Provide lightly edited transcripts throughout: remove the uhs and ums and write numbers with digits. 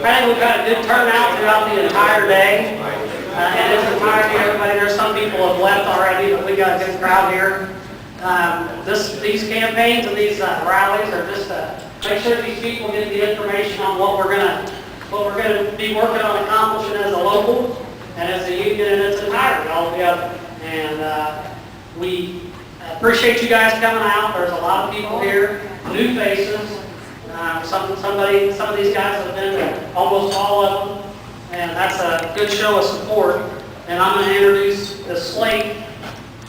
I think we've got a good turnout throughout the entire day. And its entirety, everybody, there's some people have left already, but we got a good crowd here. These campaigns and these rallies are just to make sure these people get the information on what we're gonna be working on accomplishing as a local and as a union in its entirety all together. And we appreciate you guys coming out. There's a lot of people here, new faces. Some of these guys have been to almost all of them, and that's a good show of support. And I'm going to introduce the slate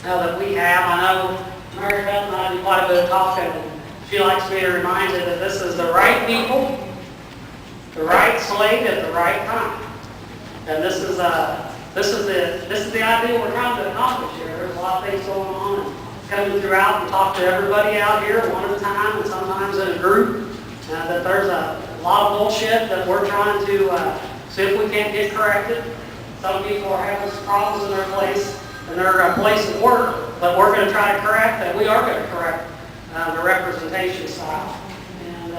that we have. I know Mary Beth and I do quite a bit of talking, and she likes me to remind you that this is the right people, the right slate at the right time. And this is the idea we're trying to accomplish here. There's a lot of things going on, and coming throughout and talk to everybody out here one at a time, and sometimes in a group. That there's a lot of bullshit that we're trying to see if we can't get corrected. Some people are having some problems in their place of work, but we're going to try to correct that. We are going to correct the representation side. And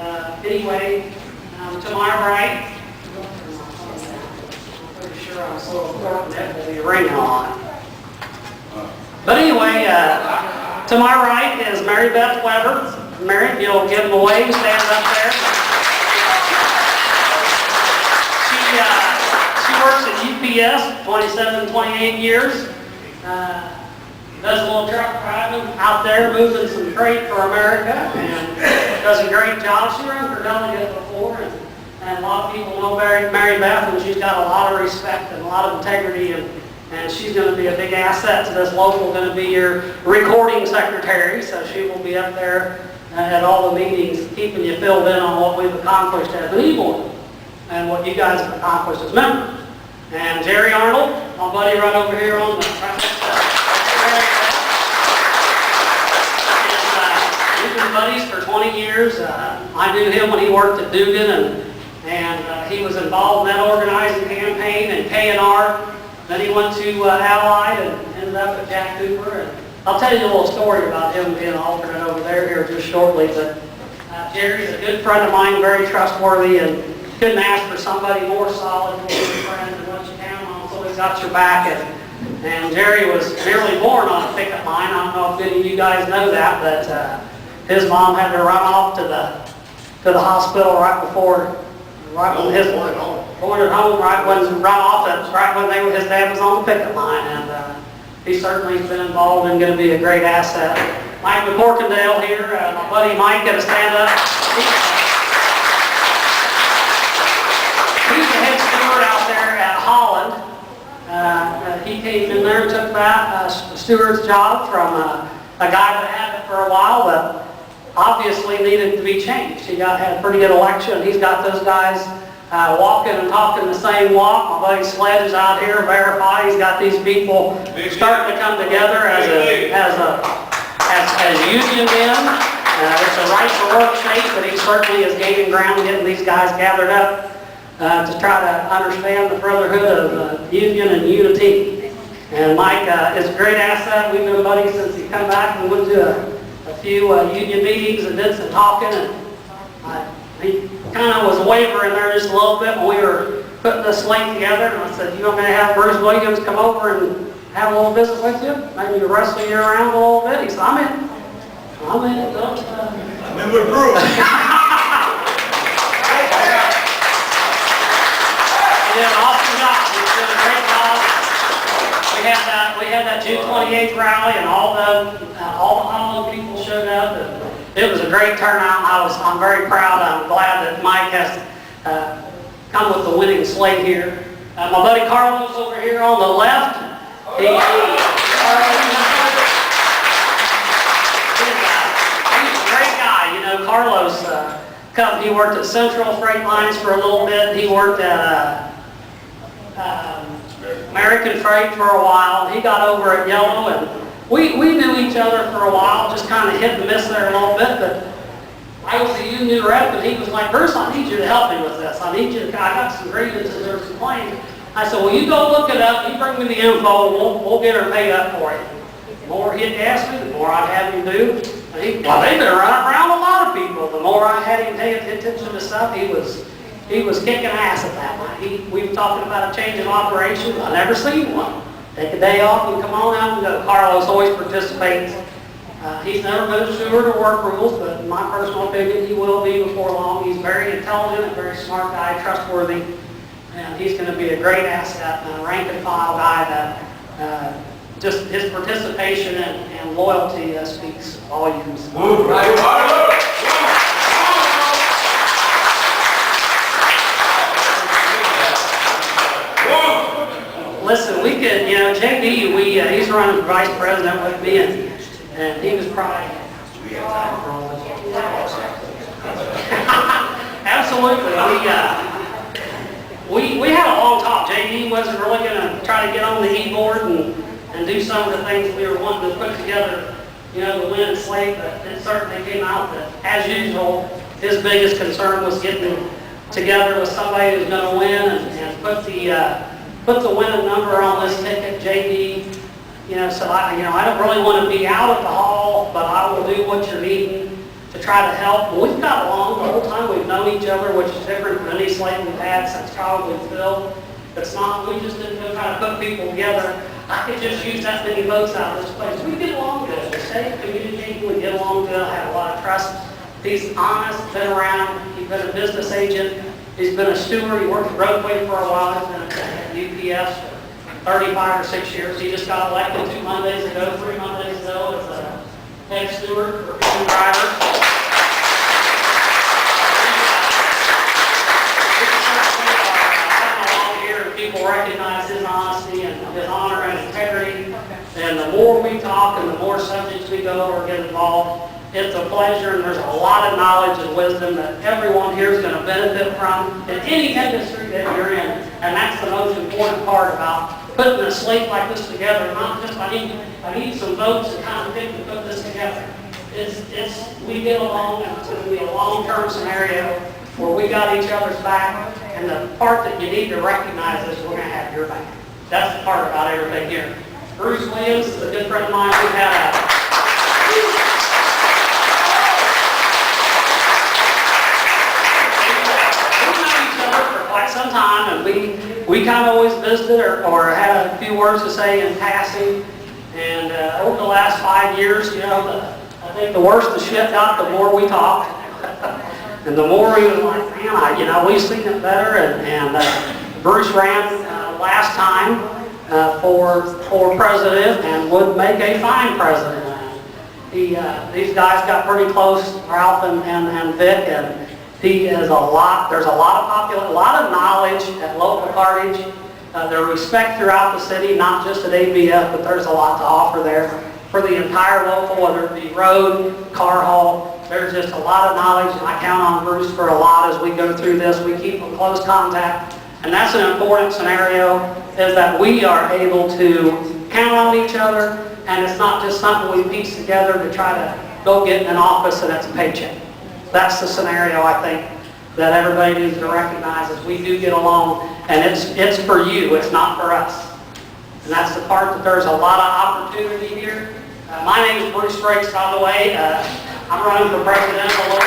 anyway, to my right, I'm pretty sure I'm so important that will be ringing on. But anyway, to my right is Mary Beth Weber. Mary, if you'll give them a wave, stand up there. She works at UPS 27, 28 years. Does a little truck driving out there, moving some freight for America, and does a great job. She ran for delegate before, and a lot of people know Mary Beth, and she's got a lot of respect and a lot of integrity, and she's going to be a big asset to this local, going to be your recording secretary, so she will be up there at all the meetings, keeping you filled in on what we've accomplished as an e-board and what you guys have accomplished as members. And Jerry Arnold, my buddy right over here on the we've been buddies for 20 years. I knew him when he worked at Dugan, and he was involved in that organizing campaign and K&R. Then he went to Allied and ended up at Jack Cooper. And I'll tell you a little story about him being an alternate over there here just shortly. But Jerry's a good friend of mine, very trustworthy, and couldn't ask for somebody more solid, more good friend than what you count on. So he's got your back. And Jerry was nearly born on a picket line. I don't know if any of you guys know that, but his mom had to run off to the hospital right when his going at home right when his dad was on the picket line, and he certainly has been involved and going to be a great asset. Mike McCorkindale here, my buddy Mike, got to stand up. He's the head steward out there at Holland. He came in there and took that steward's job from a guy that had it for a while, but obviously needed to be changed. He had a pretty good election. He's got those guys walking and talking the same walk. My buddy Sledge is out here, verified. He's got these people starting to come together as union men. It's a right to work state, but he certainly is gaining ground, getting these guys gathered up to try to understand the brotherhood of union and unity. And Mike is a great asset. We've been buddies since he come back. We went to a few union meetings and did some talking, and he kind of was wavering there just a little bit when we were putting this slate together. And I said, "You want me to have Bruce Williams come over and have a little business with you? Maybe wrestle you around a little bit?" He said, "I'm in. I'm in." I'm in with Bruce. He did an awesome job. He did a great job. We had that June 28th rally, and all the Holland people showed up. And it was a great turnout. I'm very proud. I'm glad that Mike has come with the winning slate here. My buddy Carlos over here on the left. He's a great guy. You know, Carlos, he worked at Central Freight Lines for a little bit. He worked at American Freight for a while. He got over at Yellow, and we knew each other for a while, just kind of hit and miss there a little bit, but I was a union rep, and he was like, "Bruce, I need you to help me with this. I got some grievances or some claims." I said, "Well, you go look it up, you bring me the info, and we'll get her paid up for you." The more he'd ask me, the more I'd have him do. And they've been running around a lot of people. The more I had him pay attention to stuff, he was he was kicking ass at that night. We were talking about a change in operations. I never seen one. Take a day off and come on out and go. Carlos always participates. He's never been a steward or work rules, but in my personal opinion, he will be before long. He's very intelligent, a very smart guy, trustworthy, and he's going to be a great asset and a rank and file guy that just his participation and loyalty speaks volumes. Listen, we could, JD, he's running vice president with me, and he was probably, absolutely, we had a long talk. JD wasn't really going to try to get on the e-board and do some of the things we were wanting to put together, to win slate, but it certainly came out that, as usual, his biggest concern was getting together with somebody who's going to win and put the winning number on this ticket, JD. So I don't really want to be out at the hall, but I will do what you're needing to try to help. But we've got along the whole time we've known each other, which is different from any slate we've had since probably Phil. It's not, we just didn't go try to put people together. I could just use that many votes out of this place. We get along good. We stay communicating, we get along good. I have a lot of trust. He's honest, been around, he's been a business agent, he's been a steward, he worked at roadway for a while, he's been at UPS for 35 or 6 years. He just got elected 3 Mondays ago as a head steward for 2 drivers. People recognize his honesty and his honor and integrity. And the more we talk and the more subjects we go or get involved, it's a pleasure, and there's a lot of knowledge and wisdom that everyone here is going to benefit from in any industry that you're in. And that's the most important part about putting a slate like this together. Not just, I need some votes to kind of pick to put this together. We get along, and it's going to be a long-term scenario where we got each other's back. And the part that you need to recognize is we're going to have your back. That's the part about everything here. Bruce Williams is a good friend of mine. We've had we've known each other for quite some time, and we kind of always visited or had a few words to say in passing. And over the last 5 years, I think the worse the shit got, the more we talked. And the more he was like, man, we've seen it better. And Bruce ran last time for president and would make a fine president. These guys got pretty close, Ralph and Vic, and there's a lot of knowledge at local cartage. There's respect throughout the city, not just at ABF, but there's a lot to offer there for the entire local, whether it be road, car haul. There's just a lot of knowledge, and I count on Bruce for a lot as we go through this. We keep in close contact, and that's an important scenario, is that we are able to count on each other, and it's not just something we piece together to try to go get in an office and it's a paycheck. That's the scenario, I think, that everybody needs to recognize, is we do get along, and it's for you, it's not for us. And that's the part that there's a lot of opportunity here. My name is Bruce Frakes, by the way. I'm running for president of the local.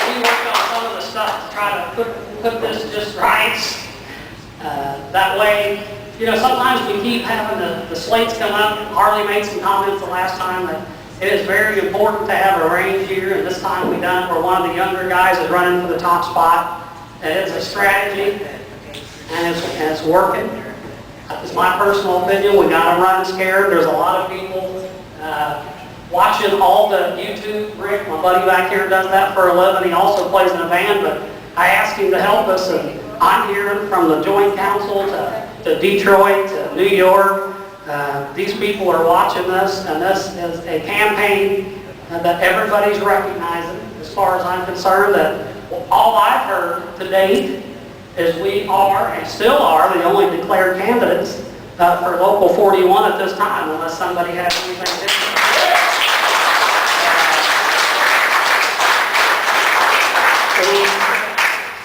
We worked on some of the stuff to try to put this just right. That way, sometimes we keep having the slates come up. Harley made some comments the last time that it is very important to have a range here, and this time we done it where one of the younger guys is running for the top spot. And it's a strategy, and it's working. That's my personal opinion. We got to run scared. There's a lot of people watching all the YouTube. Rick, my buddy back here, does that for a living. He also plays in a band, but I asked him to help us, and I'm hearing from the Joint Council to Detroit to New York. These people are watching this, and this is a campaign that everybody's recognizing. As far as I'm concerned, that all I've heard to date is we are, and still are, the only declared candidates for Local 41 at this time, unless somebody has anything different.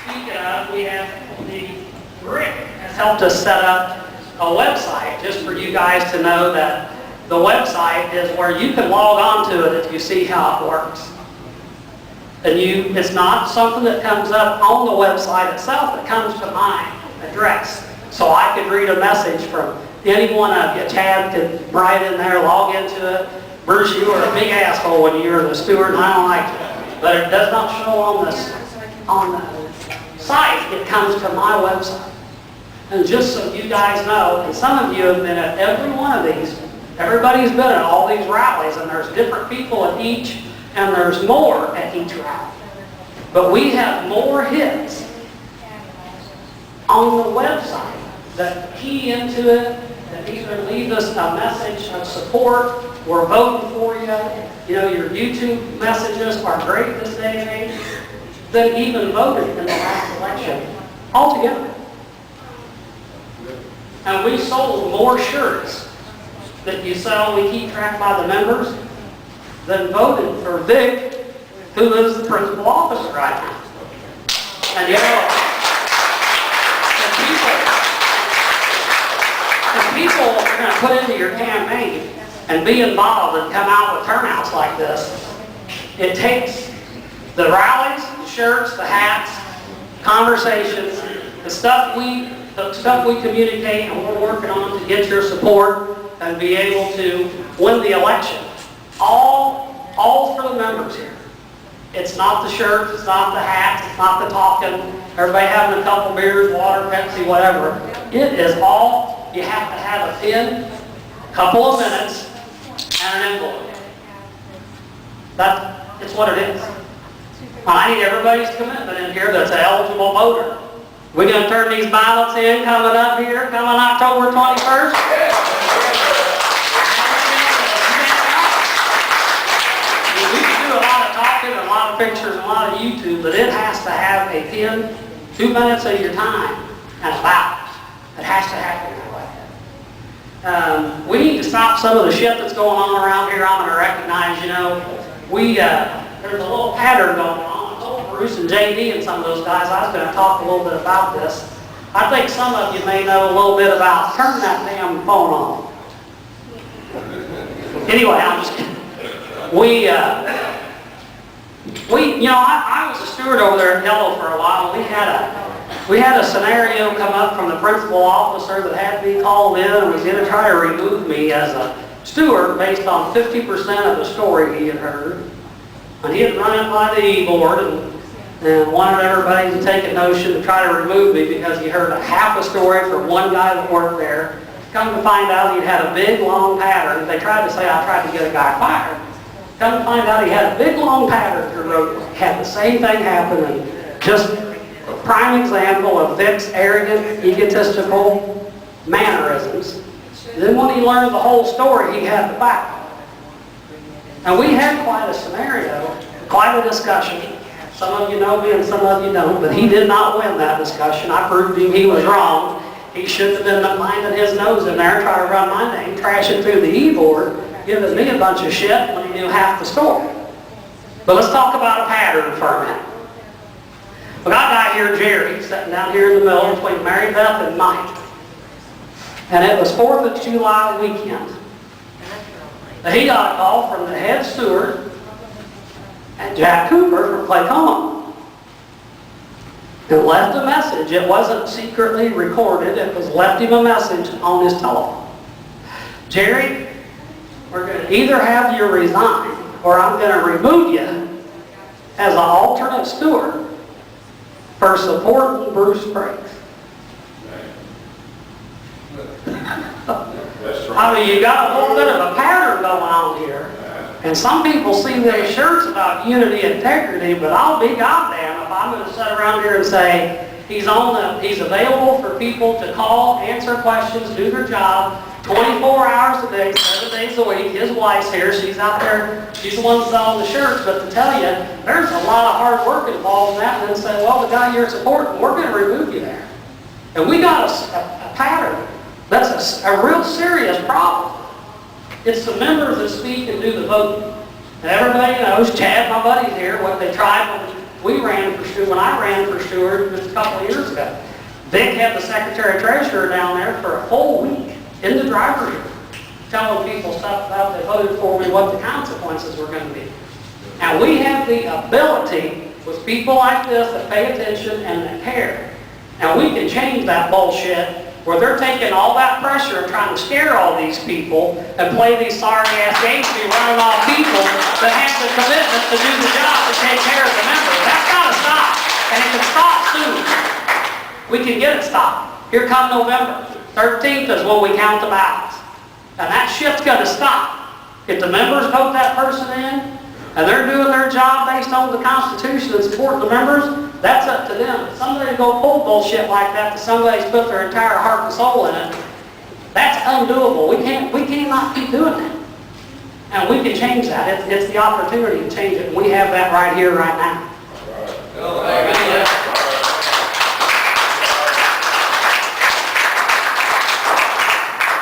Speaking of, we have Rick has helped us set up a website just for you guys to know that the website is where you can log on to it if you see how it works. And it's not something that comes up on the website itself. It comes to my address. So I could read a message from any one of you. Chad could write in there, log into it. Bruce, you were a big asshole when you were the steward, and I don't like it. But it does not show on the site. It comes to my website. And just so you guys know, and some of you have been at every one of these, everybody's been at all these rallies, and there's different people at each, and there's more at each rally. But we have more hits on the website that key into it, that either leave us a message of support, we're voting for you, your YouTube messages are great this day and age, than even voted in the last election altogether. And we sold more shirts that you sell, we keep track by the members, than voted for Vic, who is the principal officer right now. And the people are going to put into your campaign and be involved and come out with turnouts like this, it takes the rallies, the shirts, the hats, conversations, the stuff we communicate and we're working on to get your support and be able to win the election. All for the members here. It's not the shirts, it's not the hats, it's not the talking, everybody having a couple beers, water, Pepsi, whatever. It is all, you have to have a pen, a couple of minutes, and an envelope. It's what it is. I need everybody's commitment in here that's an eligible voter. We're going to turn these ballots in coming up here, coming October 21st. We can do a lot of talking, a lot of pictures, a lot of YouTube, but it has to have a pin, 2 minutes of your time, and a ballot. It has to happen that way. We need to stop some of the shit that's going on around here. I'm going to recognize, there's a little pattern going on. Bruce and JD and some of those guys, I was going to talk a little bit about this. I think some of you may know a little bit about turning that damn phone on. Anyway, I'm just kidding. I was a steward over there at Hilton for a while. We had a scenario come up from the principal officer that had me called in and was going to try to remove me as a steward based on 50% of the story he had heard. And he had run it by the E-board and wanted everybody to take a notion to try to remove me because he heard a half a story from one guy that worked there. Come to find out he'd had a big long pattern. They tried to say I tried to get a guy fired. Come to find out he had a big long pattern through road. Had the same thing happen, and just a prime example of Vic's arrogant, egotistical mannerisms. Then when he learned the whole story, he had the back. And we had quite a scenario, quite a discussion. Some of you know me and some of you don't, but he did not win that discussion. I proved him he was wrong. He shouldn't have been minding his nose in there trying to run my name, trashing through the E-board, giving me a bunch of shit when he knew half the story. But let's talk about a pattern for a minute. We got a guy here, Jerry, sitting down here in the middle between Mary Beth and Mike. And it was 4th of July weekend. He got a call from the head steward and Jack Cooper from Claycoma. It left a message. It wasn't secretly recorded. It was left him a message on his telephone. Jerry, we're going to either have you resign or I'm going to remove you as an alternate steward for supporting Bruce Briggs. I mean, you got a little bit of a pattern going on here. And some people see those shirts about unity and integrity, but I'll be goddamn if I'm going to sit around here and say he's available for people to call, answer questions, do their job 24 hours a day, 7 days a week. His wife's here. She's out there. She's the one selling the shirts. But to tell you, there's a lot of hard work involved in that. And then say, well, the guy you're supporting, we're going to remove you there. And we got a pattern. That's a real serious problem. It's the members that speak and do the voting. And everybody knows, Chad, my buddy here, what they tried when I ran for steward just a couple of years ago. Vic had the secretary treasurer down there for a whole week in the driver's room. telling people stuff about they voted for me, what the consequences were going to be. And we have the ability with people like this that pay attention and that care. And we can change that bullshit where they're taking all that pressure and trying to scare all these people and play these sorry-ass games to be running off people that have the commitment to do the job to take care of the members. That's got to stop. And it can stop soon. We can get it stopped. Here come November 13th is when we count the ballots. And that shit's going to stop. If the members vote that person in, and they're doing their job based on the Constitution and supporting the members, that's up to them. If somebody go pull bullshit like that somebody's put their entire heart and soul in it, that's undoable. We cannot keep doing that. And we can change that. It's the opportunity to change it. And we have that right here, right now.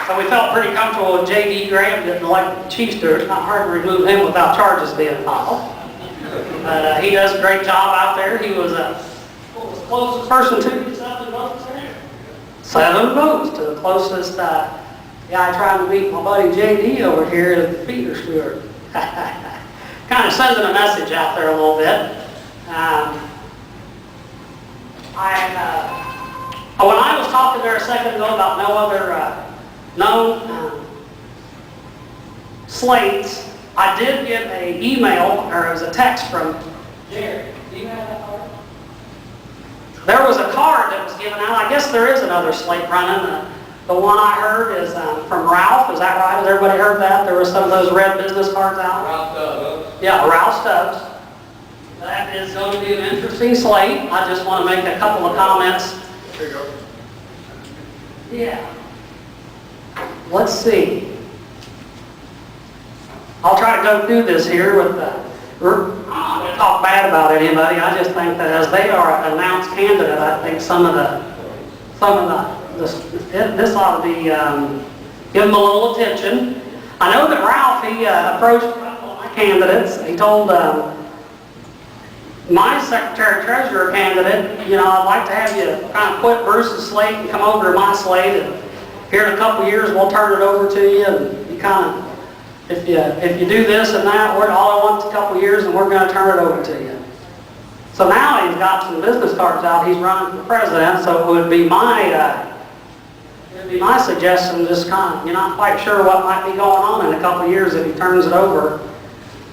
So we felt pretty comfortable with J.D. Graham getting elected chiefster. It's not hard to remove him without charges being filed. He does a great job out there. He was the closest person to 7 votes there. 7 votes to the closest guy trying to beat my buddy J.D. over here at the feeder steward. Kind of sending a message out there a little bit. When I was talking there a second ago about no other known slates, I did get an email, or it was a text from Jerry. Do you have that card? There was a card that was given out. I guess there is another slate running. The one I heard is from Ralph. Is that right? Has everybody heard that? There were some of those red business cards out? Ralph Stubbs. Yeah, Ralph Stubbs. That is going to be an interesting slate. I just want to make a couple of comments. There you go. Yeah. Let's see. I'll try to go through this here with I'm not going to talk bad about anybody. I just think that as they are an announced candidate, I think this ought to be give them a little attention. I know that Ralph, he approached a couple of my candidates. He told my secretary-treasurer candidate, I'd like to have you kind of quit Bruce's slate and come over to my slate, and here in a couple of years we'll turn it over to you, and you kind of, if you do this and that, all I want is a couple of years and we're going to turn it over to you. So now he's got some business cards out. He's running for president, so it would be my suggestion, just kind of, you're not quite sure what might be going on in a couple of years if he turns it over.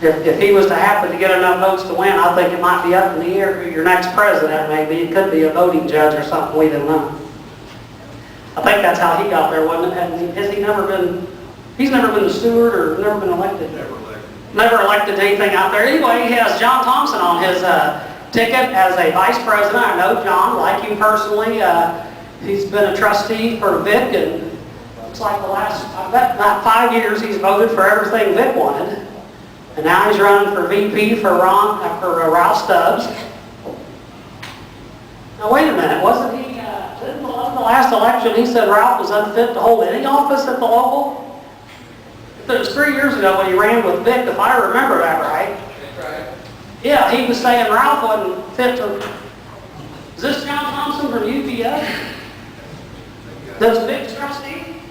If he was to happen to get enough votes to win, I think it might be up in the air who your next president may be. It could be a voting judge or something, we don't know. I think that's how he got there, wasn't it? Has he never been, he's never been a steward or never been elected? Never elected to anything out there. Anyway, he has John Thompson on his ticket as a vice president. I know John, like you personally. He's been a trustee for Vic, and it's like the last, I bet about 5 years he's voted for everything Vic wanted. And now he's running for VP for Ralph Stubbs. Now wait a minute, wasn't he, didn't the last election he said Ralph was unfit to hold any office at the local? It was 3 years ago when he ran with Vic, if I remember that right. That's right. Yeah, he was saying Ralph wasn't fit to... Is this John Thompson from UPS? That's Vic's trustee?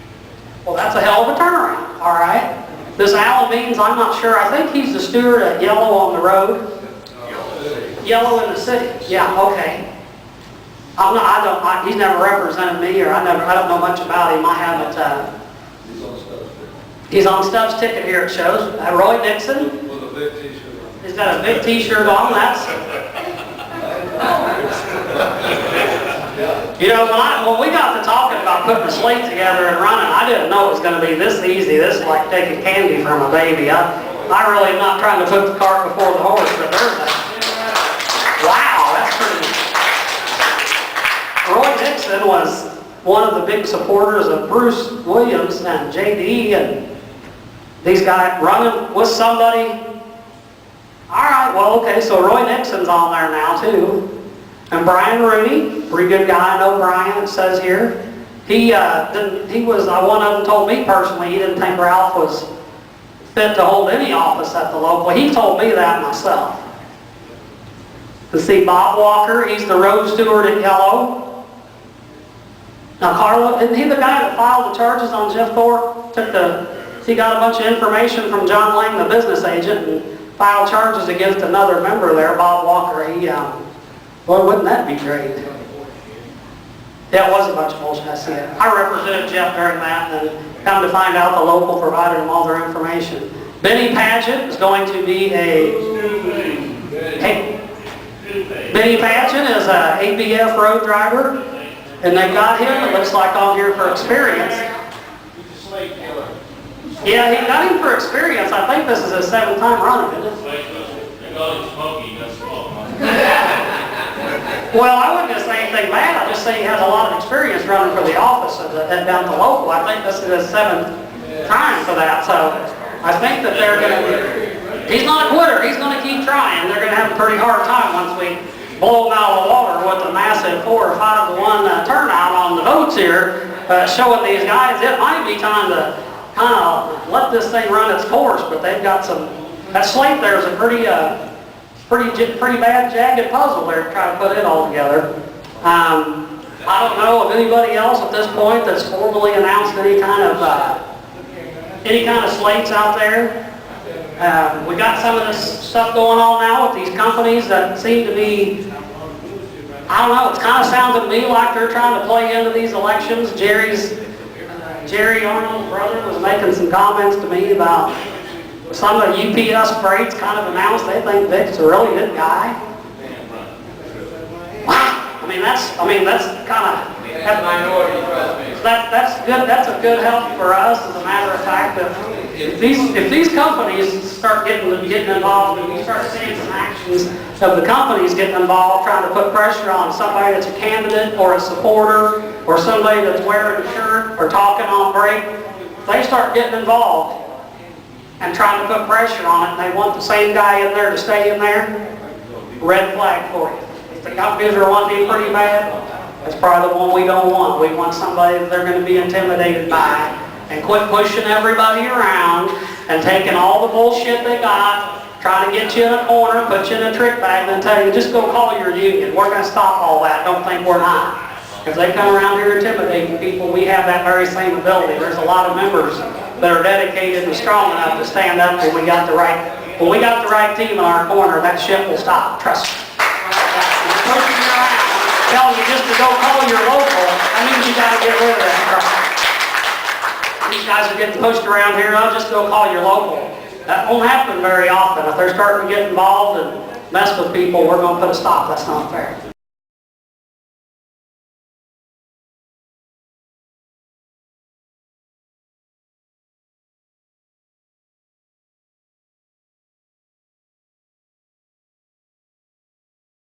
Well, that's a hell of a turnaround, all right? This Alan Beans, I'm not sure. I think he's the steward at Yellow on the Road. Yellow in the city. Yeah, okay. He's never represented me, or I don't know much about him. I haven't. He's on Stubbs' ticket here, it shows. Roy Nixon. With a big t-shirt on. He's got a big t-shirt on. When we got to talking about putting a slate together and running, I didn't know it was going to be this easy. This is like taking candy from a baby. I really am not trying to put the cart before the horse, but there's wow, that's pretty. Roy Nixon was one of the big supporters of Bruce Williams and J.D. and these guys running with somebody. All right, well, okay, so Roy Nixon's on there now too. And Brian Rooney, pretty good guy, I know Brian, it says here. One of them told me personally he didn't think Ralph was fit to hold any office at the local. He told me that myself. To see Bob Walker, he's the road steward at Yellow. Now Carlo, isn't he the guy that filed the charges on Jeff Thorpe? Took the he got a bunch of information from John Lang, the business agent, and filed charges against another member there, Bob Walker. Boy, wouldn't that be great? Yeah, it was a bunch of bullshit, I see it. I represented Jeff during that, and come to find out the local provided them all their information. Benny Paget is going to be Benny Paget is a ABF road driver, and they've got him, it looks like, on here for experience. Yeah, he got him for experience. I think this is his 7th time running, isn't it? Well, I wouldn't just say anything bad. I just say he has a lot of experience running for the office down at the local. I think this is his 7th time for that. So I think that they're going to, he's not a quitter. He's going to keep trying. They're going to have a pretty hard time once we blow them out of the water with a massive 4 or 5 to 1 turnout on the votes here, showing these guys it might be time to kind of let this thing run its course. But they've got some, that slate there is a pretty bad jagged puzzle there to try to put it all together. I don't know of anybody else at this point that's formally announced any kind of slates out there. We got some of this stuff going on now with these companies that seem to be, I don't know, it's kind of sounding to me like they're trying to play into these elections. Jerry Arnold's brother was making some comments to me about some of the UPS freights kind of announced they think Vic's a really good guy. Wow. I mean that's kind of, that's good. That's a good help for us. As a matter of fact, if these companies start getting involved, and you start seeing some actions of the companies getting involved, trying to put pressure on somebody that's a candidate or a supporter or somebody that's wearing a shirt or talking on break, if they start getting involved and trying to put pressure on it, and they want the same guy in there to stay in there, red flag for you. If the companies are wanting pretty bad, that's probably the one we don't want. We want somebody that they're going to be intimidated by and quit pushing everybody around and taking all the bullshit they got, trying to get you in a corner, put you in a trick bag, and then tell you, just go call your union. We're going to stop all that. Don't think we're not. If they come around here intimidating people, we have that very same ability. There's a lot of members that are dedicated and strong enough to stand up when we got the right team in our corner. That shit will stop. Trust me. Pushing you around, telling you just to go call your local, that means you got to get rid of that crap. These guys are getting pushed around here. I'll just go call your local. That won't happen very often. If they're starting to get involved and mess with people, we're going to put a stop. That's not fair.